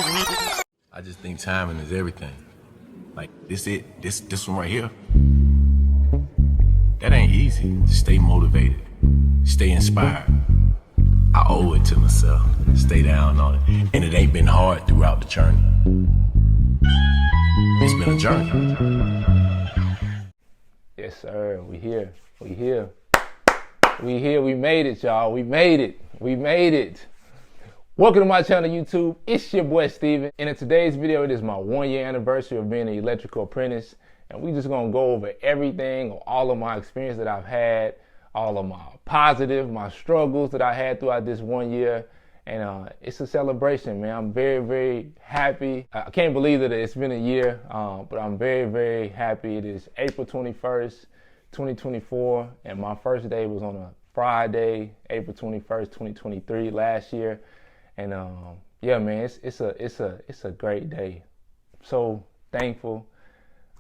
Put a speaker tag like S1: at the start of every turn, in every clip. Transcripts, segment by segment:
S1: I just think timing is everything. Like this one right here. That ain't easy. Just stay motivated. Stay inspired. I owe it to myself. Stay down on it. And it ain't been hard throughout the journey. It's been a journey.
S2: Yes, sir. We here. We made it, y'all. We made it. Welcome to my channel, YouTube. It's your boy, Steven. And in today's video, it is my 1-year anniversary of being an electrical apprentice. And we just gonna go over everything, all of my experience that I've had, all of my positive, my struggles that I had throughout this 1 year. And it's a celebration, man. I'm very, very happy. I can't believe that it's been a year, but I'm very, very happy. It is April 21st, 2024, and my first day was on a Friday, April 21st, 2023, last year. And yeah, man, it's a great day. So thankful.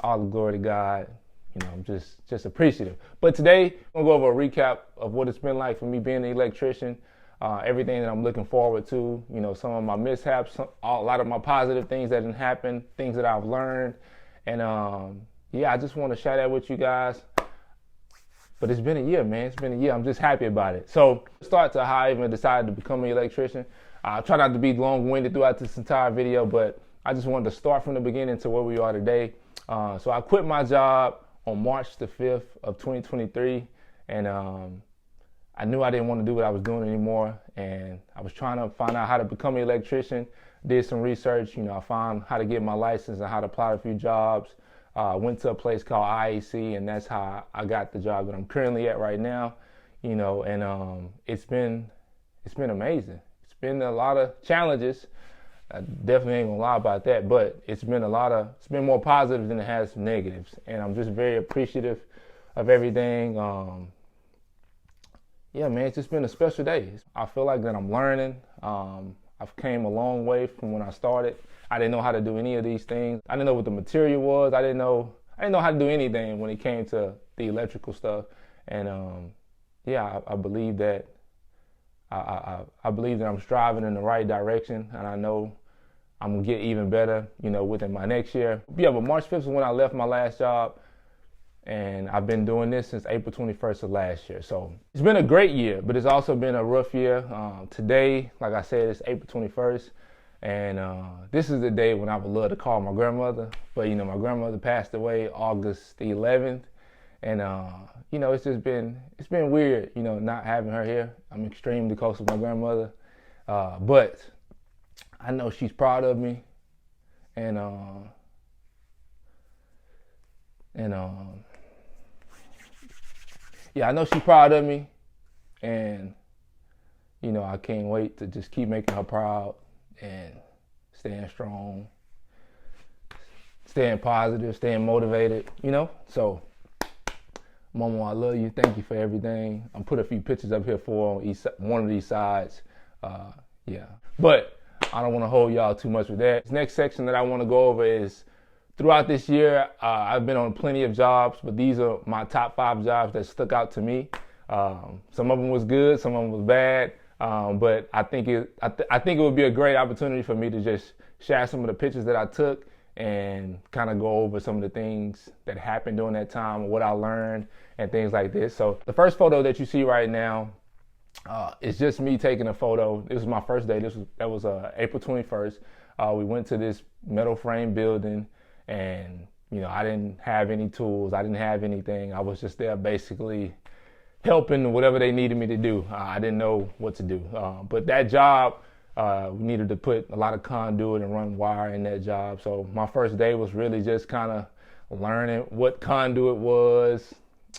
S2: All the glory to God. You know, I'm just appreciative. But today, I'm gonna go over a recap of what it's been like for me being an electrician. Everything that I'm looking forward to, you know, some of my mishaps, a lot of my positive things that didn't happen, things that I've learned. And yeah, I just want to share that with you guys. But it's been a year, man. It's been a year. I'm just happy about it. So start to how I even decided to become an electrician. I try not to be long-winded throughout this entire video, but I just wanted to start from the beginning to where we are today. So I quit my job on March the 5th of 2023. And I knew I didn't want to do what I was doing anymore, and I was trying to find out how to become an electrician. Did some research, you know, I found how to get my license and how to apply to a few jobs. Went to a place called IAC, and that's how I got the job that I'm currently at right now. You know, and it's been amazing. It's been a lot of challenges. I definitely ain't gonna lie about that, but it's been more positive than it has negatives, and I'm just very appreciative of everything. Yeah, man, it's just been a special day. I feel like that I'm learning. I've came a long way from when I started. I didn't know how to do any of these things. I didn't know what the material was. I didn't know how to do anything when it came to the electrical stuff. And yeah, I believe that I believe that I'm striving in the right direction, and I know I'm gonna get even better, you know, within my next year. Yeah, but March 5th is when I left my last job. And I've been doing this since April 21st of last year. So it's been a great year, but it's also been a rough year. Today, like I said, it's April 21st. And this is the day when I would love to call my grandmother. But, you know, my grandmother passed away August the 11th. And, you know, it's been weird, you know, not having her here. I'm extremely close to my grandmother. But I know she's proud of me. And yeah, I know she's proud of me, and you know, I can't wait to just keep making her proud and staying strong, staying positive, staying motivated, you know. So Mawmaw, I love you. Thank you for everything. I'm put a few pictures up here for on one of these sides. Yeah, but I don't want to hold y'all too much with that. This next section that I want to go over is throughout this year, I've been on plenty of jobs, but these are my top 5 jobs that stuck out to me. Some of them was good, some of them was bad, but I think it would be a great opportunity for me to just share some of the pictures that I took and kind of go over some of the things that happened during that time, what I learned, and things like this. So the first photo that you see right now is just me taking a photo. This was my first day. That was April 21st. We went to this metal frame building. And, you know, I didn't have any tools. I didn't have anything. I was just there basically helping whatever they needed me to do. I didn't know what to do. But that job, we needed to put a lot of conduit and run wire in that job. So my first day was really just kind of learning what conduit was,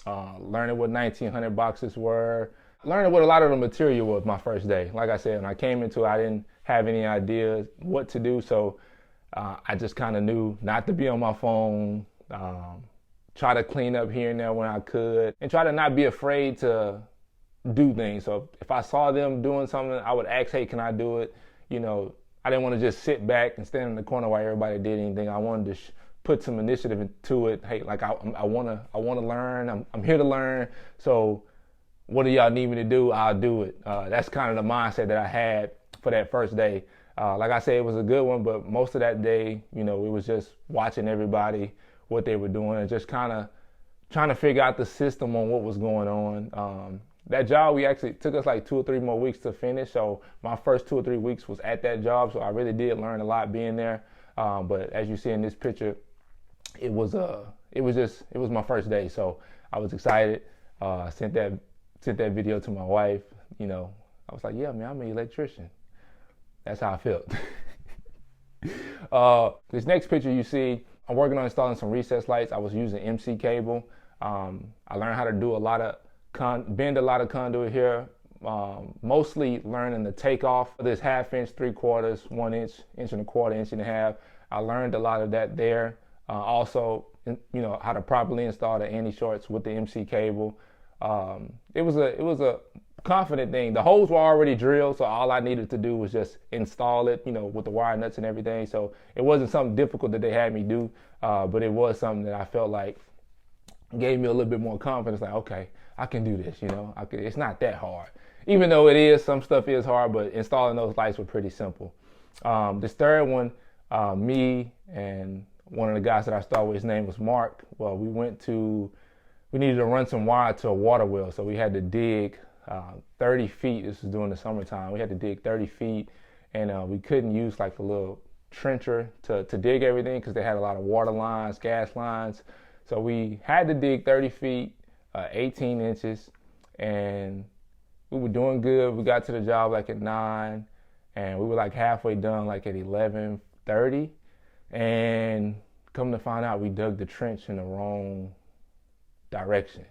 S2: learning what 1900 boxes were, learning what a lot of the material was my first day. Like I said, when I came into it, I didn't have any idea what to do. So I just kind of knew not to be on my phone, try to clean up here and there when I could, and try to not be afraid to do things. So if I saw them doing something, I would ask, hey, can I do it? You know, I didn't want to just sit back and stand in the corner while everybody did anything. I wanted to put some initiative into it. Hey, like I want to learn. I'm here to learn. So what do y'all need me to do? I'll do it. That's kind of the mindset that I had for that first day. Like I said, it was a good one, but most of that day, it was just watching everybody, what they were doing, and just kind of trying to figure out the system on what was going on. That job, we actually took us like 2 or 3 more weeks to finish. So my first 2 or 3 weeks was at that job. So I really did learn a lot being there. But as you see in this picture, it was my first day. So I was excited. I sent that video to my wife. I was like, yeah, man, I'm an electrician. That's how I felt. This next picture you see, I'm working on installing some recess lights. I was using MC cable. I learned how to do bend a lot of conduit here. Mostly learning the takeoff. This 1/2 inch, 3/4, 1 inch, 1.25 inches, 1.5 inches. I learned a lot of that there. Also, how to properly install the anti-shorts with the MC cable. It was a confident thing. The holes were already drilled, so all I needed to do was just install it, with the wire nuts and everything. So it wasn't something difficult that they had me do, but it was something that I felt like gave me a little bit more confidence. Like, okay, I can do this. It's not that hard, even though it is. Some stuff is hard, but installing those lights were pretty simple. This third one, me and one of the guys that I started with, his name was Mark. Well, we needed to run some wire to a water well, so we had to dig 30 feet. This was during the summertime. We had to dig 30 feet, and we couldn't use like a little trencher to dig everything because they had a lot of water lines, gas lines. So we had to dig 30 feet, 18 inches, and we were doing good. We got to the job like at 9, and we were like halfway done like at 11:30, and come to find out we dug the trench in the wrong direction.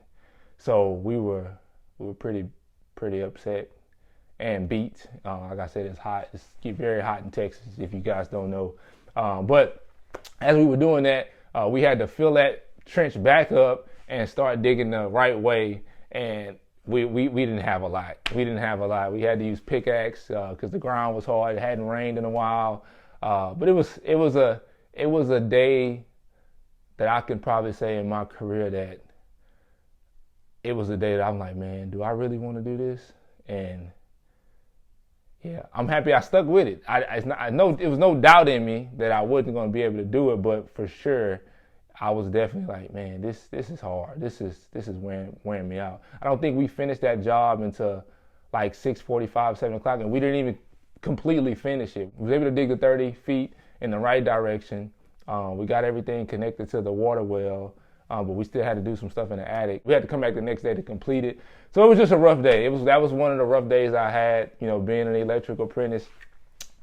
S2: So we were pretty upset and beat. Like I said, it's hot. It's very hot in Texas, if you guys don't know. But as we were doing that, we had to fill that trench back up and start digging the right way. And we didn't have a lot. We had to use pickaxe because the ground was hard. It hadn't rained in a while. But it was a day that I can probably say in my career that it was a day that I'm like, man, do I really want to do this? And yeah, I'm happy I stuck with it. I know it was no doubt in me that I wasn't going to be able to do it, but for sure, I was definitely like, man, this is hard. This is wearing me out. I don't think we finished that job until like 6:45, 7 o'clock, and we didn't even completely finish it. We was able to dig the 30 feet in the right direction. We got everything connected to the water well. But we still had to do some stuff in the attic. We had to come back the next day to complete it. So it was just a rough day. That was one of the rough days I had, being an electrical apprentice.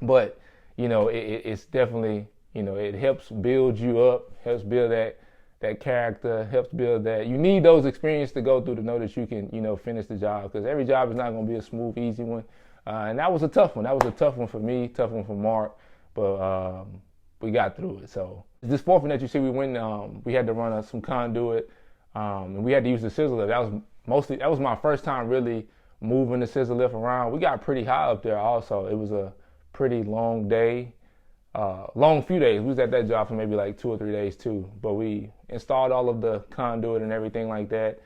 S2: But, it's definitely, it helps build you up, helps build that character, helps build that. You need those experiences to go through to know that you can, finish the job. Because every job is not going to be a smooth, easy one. And that was a tough one. That was a tough one for me, tough one for Mark. But we got through it. So this fourth one that you see, we had to run some conduit, and we had to use the scissor lift. That was my first time really moving the scissor lift around. We got pretty high up there also. It was a pretty long day, long few days. We was at that job for maybe like 2 or 3 days too. But we installed all of the conduit and everything like that.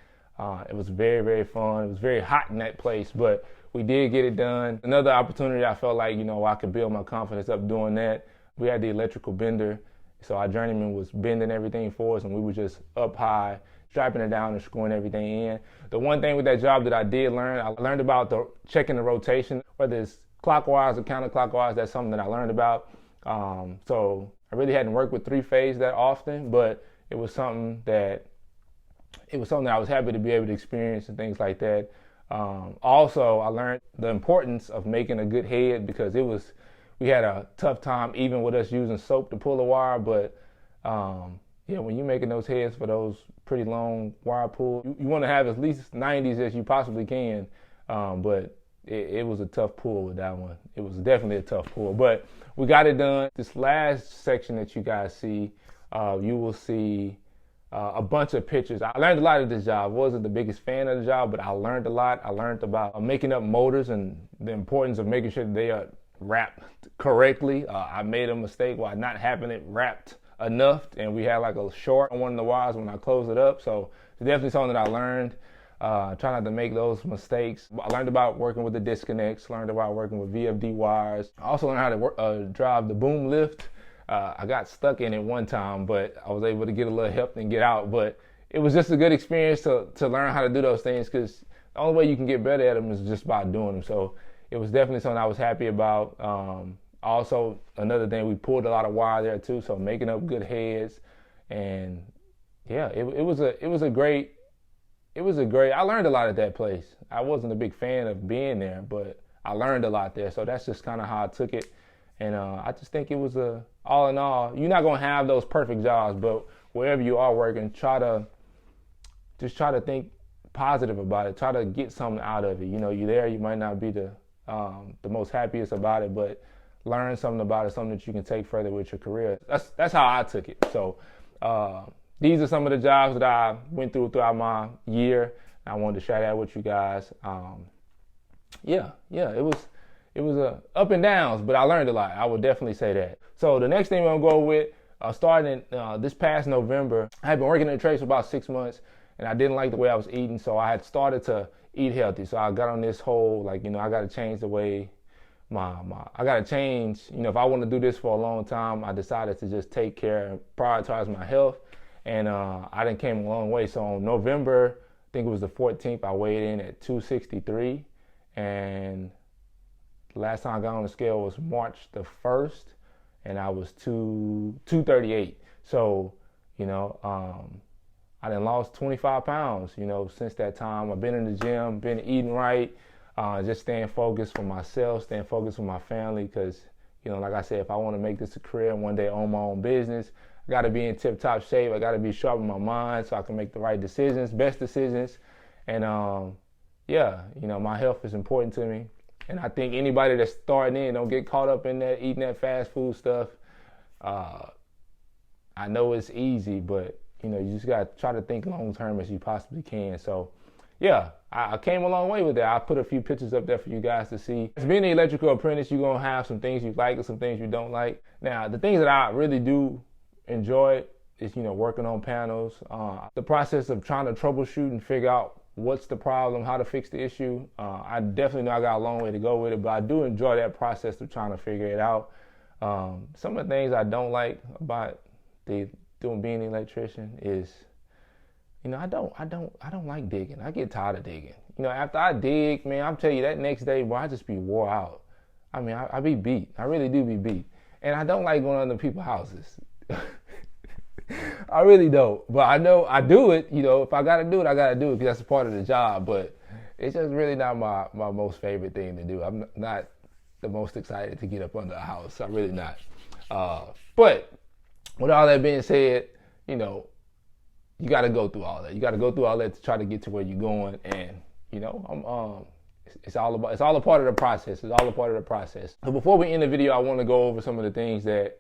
S2: It was very, very fun. It was very hot in that place, but we did get it done. Another opportunity I felt like, I could build my confidence up doing that. We had the electrical bender, so our journeyman was bending everything for us, and we were just up high, strapping it down and screwing everything in. The one thing with that job that I did learn, I learned about checking the rotation, whether it's clockwise or counterclockwise. That's something that I learned about. So I really hadn't worked with 3-phase that often, but it was something that I was happy to be able to experience and things like that. Also, I learned the importance of making a good head because we had a tough time even with us using soap to pull the wire, but when you're making those heads for those pretty long wire pulls, you want to have as least 90s as you possibly can, but it was a tough pull with that one. It was definitely a tough pull, but we got it done. This last section that you guys see, you will see a bunch of pictures. I learned a lot of this job. I wasn't the biggest fan of the job, but I learned a lot. I learned about making up motors and the importance of making sure that they are wrapped correctly. I made a mistake by not having it wrapped enough, and we had like a short on one of the wires when I closed it up. So it's definitely something that I learned. Try not to make those mistakes. I learned about working with the disconnects, learned about working with VFD wires. I also learned how to drive the boom lift. I got stuck in it one time, but I was able to get a little help and get out. But it was just a good experience to learn how to do those things, because the only way you can get better at them is just by doing them. So it was definitely something I was happy about. Also, another thing, we pulled a lot of wire there too, so making up good heads. And yeah, it was a great. I learned a lot at that place. I wasn't a big fan of being there, but I learned a lot there. So that's just kind of how I took it. And I just think it was all in all, you're not going to have those perfect jobs, but wherever you are working, try to think positive about it. Try to get something out of it. You know, you're there, you might not be the most happiest about it, but learn something about it, something that you can take further with your career. That's how I took it. So, these are some of the jobs that I went through throughout my year. I wanted to share that with you guys. It was a up and downs, but I learned a lot. I would definitely say that. So the next thing we're gonna go with, starting this past November, I had been working in the trades for about 6 months, and I didn't like the way I was eating, so I had started to eat healthy. So I got on this whole, I got to change the way I got to change. If I want to do this for a long time, I decided to just take care and prioritize my health. And I done came a long way. So on November, I think it was the 14th, I weighed in at 263. And the last time I got on the scale was March the 1st, and I was 238. So, I done lost 25 pounds, since that time. I've been in the gym, been eating right, just staying focused for myself, staying focused for my family. Because, like I said, if I want to make this a career and one day own my own business, I got to be in tip-top shape. I got to be sharp in my mind so I can make the right decisions, best decisions. And, my health is important to me. And I think anybody that's starting in, don't get caught up in that, eating that fast food stuff. I know it's easy, but, you just got to try to think long-term as you possibly can. So, yeah, I came a long way with that. I put a few pictures up there for you guys to see. As being an electrical apprentice, you're going to have some things you like and some things you don't like. Now, the things that I really do enjoy is, working on panels. The process of trying to troubleshoot and figure out what's the problem, how to fix the issue. I definitely know I got a long way to go with it, but I do enjoy that process of trying to figure it out. Some of the things I don't like about being an electrician is, I don't like digging. I get tired of digging. After I dig, man, I'll tell you that next day, I just be wore out. I mean, I be beat. I really do be beat. And I don't like going under people's houses. I really don't. But I know I do it. If I got to do it, I got to do it because that's a part of the job. But it's just really not my most favorite thing to do. I'm not the most excited to get up under a house. I'm really not. But with all that being said, you got to go through all that. You got to go through all that to try to get to where you're going. And, it's all a part of the process. It's all a part of the process. So before we end the video, I want to go over some of the things that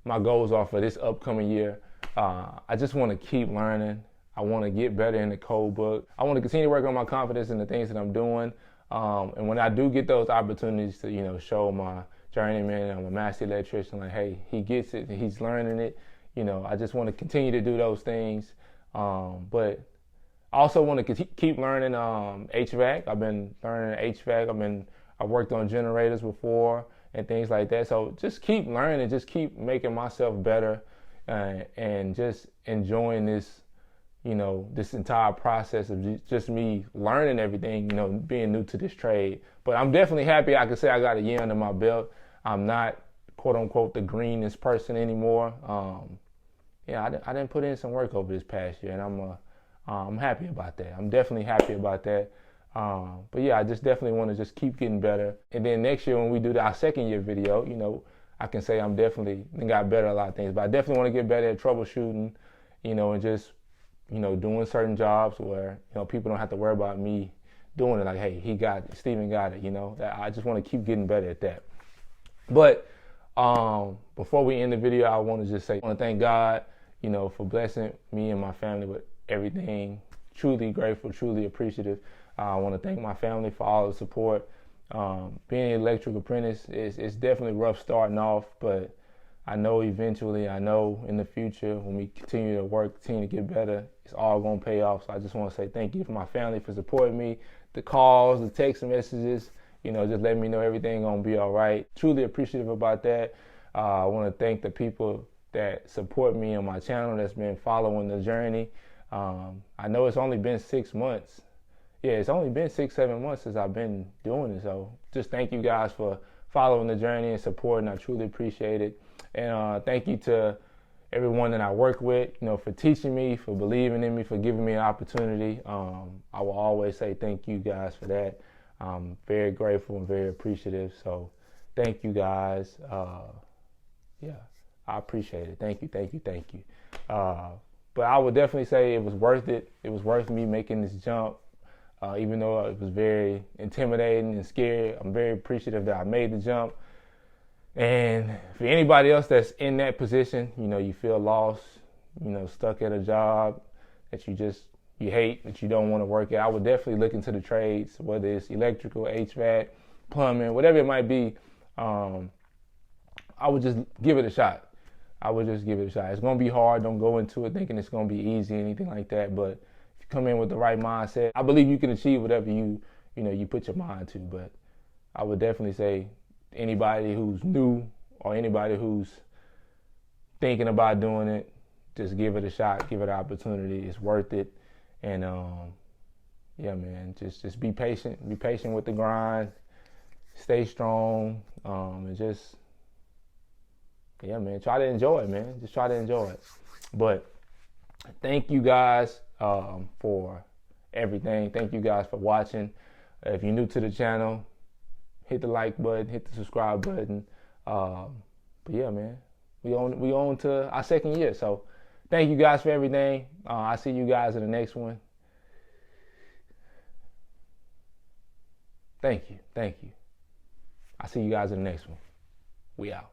S2: my goals are for this upcoming year. I just want to keep learning. I want to get better in the code book. I want to continue working on my confidence in the things that I'm doing. And when I do get those opportunities to, show my journeyman, I'm a master electrician, like, hey, he gets it, he's learning it. I just want to continue to do those things. But I also want to keep learning HVAC. I've been learning HVAC. I worked on generators before and things like that. So just keep learning, just keep making myself better, and just enjoying this, this entire process of just me learning everything, being new to this trade. But I'm definitely happy I can say I got a year under my belt. I'm not, quote unquote, the greenest person anymore. I didn't put in some work over this past year, and I'm happy about that. I'm definitely happy about that. But yeah, I just definitely want to just keep getting better. And then next year when we do our second year video, I can say I'm definitely got better at a lot of things. But I definitely want to get better at troubleshooting, and just, doing certain jobs where, people don't have to worry about me doing it. Like, hey, Steven got it, I just want to keep getting better at that. But before we end the video, I want to just say, I want to thank God, for blessing me and my family with everything. Truly grateful, truly appreciative. I want to thank my family for all the support. Being an electrical apprentice is definitely rough starting off, but I know eventually, I know in the future when we continue to work, continue to get better, it's all going to pay off. So I just want to say thank you to my family for supporting me, the calls, the text messages, just letting me know everything going to be all right. Truly appreciative about that. I want to thank the people that support me on my channel that's been following the journey. I know it's only been 6 months. Yeah, it's only been 6-7 months since I've been doing it. So just thank you guys for following the journey and supporting. I truly appreciate it. And thank you to everyone that I work with, for teaching me, for believing in me, for giving me an opportunity. I will always say thank you guys for that. I'm very grateful and very appreciative. So thank you guys. Yeah, I appreciate it. Thank you, thank you, thank you. But I would definitely say it was worth it. It was worth me making this jump. Even though it was very intimidating and scary, I'm very appreciative that I made the jump. And for anybody else that's in that position, you feel lost, stuck at a job that you hate, that you don't want to work at, I would definitely look into the trades, whether it's electrical, HVAC, plumbing, whatever it might be. I would just give it a shot. It's going to be hard. Don't go into it thinking it's going to be easy, anything like that. But if you come in with the right mindset, I believe you can achieve whatever you put your mind to. But I would definitely say anybody who's new or anybody who's thinking about doing it, just give it a shot, give it an opportunity. It's worth it. And yeah, man, just be patient. Be patient with the grind. Stay strong. And just, yeah, man, try to enjoy it, man. Just try to enjoy it. But thank you guys for everything. Thank you guys for watching. If you're new to the channel, hit the like button, hit the subscribe button. But yeah, man, we on to our 2nd year. So thank you guys for everything. I'll see you guys in the next one. Thank you. I'll see you guys in the next one. We out.